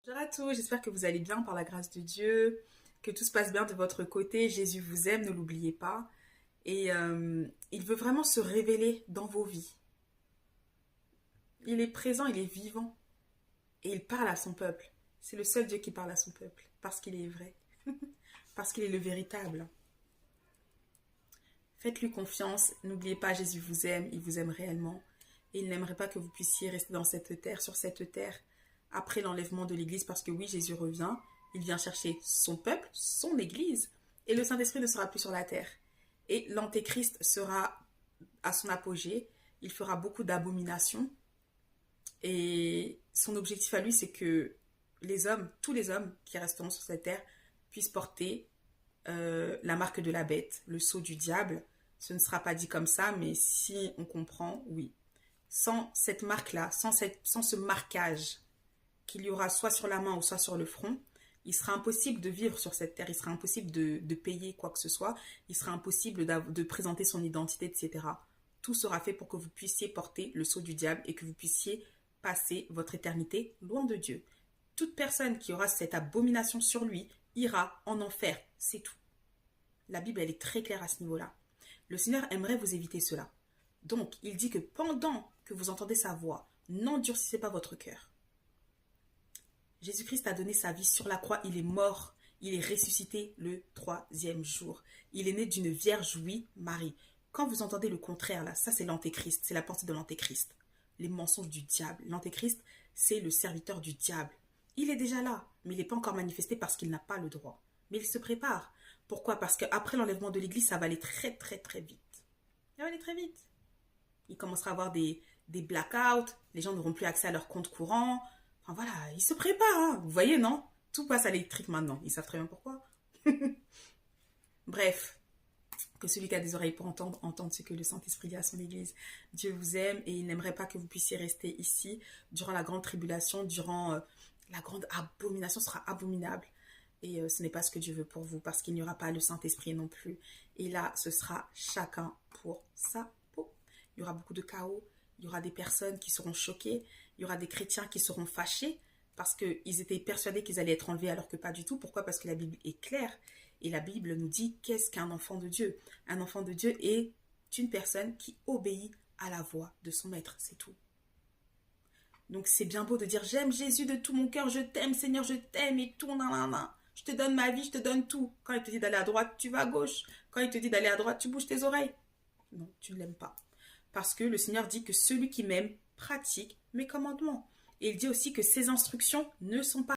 Bonjour à tous, j'espère que vous allez bien par la grâce de Dieu, que tout se passe bien de votre côté. Jésus vous aime, ne l'oubliez pas. Et il veut vraiment se révéler dans vos vies. Il est présent, il est vivant et il parle à son peuple. C'est le seul Dieu qui parle à son peuple parce qu'il est vrai, parce qu'il est le véritable. Faites-lui confiance, n'oubliez pas, Jésus vous aime, il vous aime réellement. Et il n'aimerait pas que vous puissiez rester dans cette terre, sur cette terre, après l'enlèvement de l'Église, parce que oui, Jésus revient, il vient chercher son peuple, son Église, et le Saint-Esprit ne sera plus sur la terre. Et l'Antéchrist sera à son apogée, il fera beaucoup d'abominations, et son objectif à lui, c'est que les hommes, tous les hommes qui resteront sur cette terre, puissent porter la marque de la bête, le sceau du diable. Ce ne sera pas dit comme ça, mais si on comprend, oui. Sans cette marque-là, sans ce marquage qu'il y aura soit sur la main ou soit sur le front, il sera impossible de vivre sur cette terre, il sera impossible de payer quoi que ce soit, il sera impossible de présenter son identité, etc. Tout sera fait pour que vous puissiez porter le sceau du diable et que vous puissiez passer votre éternité loin de Dieu. Toute personne qui aura cette abomination sur lui ira en enfer, c'est tout. La Bible, elle est très claire à ce niveau-là. Le Seigneur aimerait vous éviter cela. Donc, il dit que pendant que vous entendez sa voix, n'endurcissez pas votre cœur. Jésus-Christ a donné sa vie sur la croix, il est mort, il est ressuscité le troisième jour. Il est né d'une vierge, oui, Marie. Quand vous entendez le contraire, là, ça c'est l'antéchrist, c'est la pensée de l'antéchrist. Les mensonges du diable. L'antéchrist, c'est le serviteur du diable. Il est déjà là, mais il n'est pas encore manifesté parce qu'il n'a pas le droit. Mais il se prépare. Pourquoi? Parce qu'après l'enlèvement de l'Église, ça va aller très très très vite. Ça va aller très vite. Il commencera à avoir des blackouts, les gens n'auront plus accès à leur compte courant. Enfin voilà, ils se préparent, hein. Vous voyez, non? Tout passe à l'électrique maintenant. Ils savent très bien pourquoi. Bref, que celui qui a des oreilles pour entendre, entende ce que le Saint-Esprit dit à son Église. Dieu vous aime et il n'aimerait pas que vous puissiez rester ici durant la grande tribulation, durant la grande abomination, ce sera abominable. Et ce n'est pas ce que Dieu veut pour vous, parce qu'il n'y aura pas le Saint-Esprit non plus. Et là, ce sera chacun pour sa peau. Il y aura beaucoup de chaos, il y aura des personnes qui seront choquées, il y aura des chrétiens qui seront fâchés, parce qu'ils étaient persuadés qu'ils allaient être enlevés alors que pas du tout. Pourquoi? Parce que la Bible est claire. Et la Bible nous dit qu'est-ce qu'un enfant de Dieu? Un enfant de Dieu est une personne qui obéit à la voix de son maître, c'est tout. Donc c'est bien beau de dire j'aime Jésus de tout mon cœur, je t'aime Seigneur, je t'aime et tout, nan. Je te donne ma vie, je te donne tout. Quand il te dit d'aller à droite, tu vas à gauche. Quand il te dit d'aller à droite, tu bouges tes oreilles. Non, tu ne l'aimes pas. Parce que le Seigneur dit que celui qui m'aime pratique mes commandements. Et il dit aussi que ses instructions ne sont pas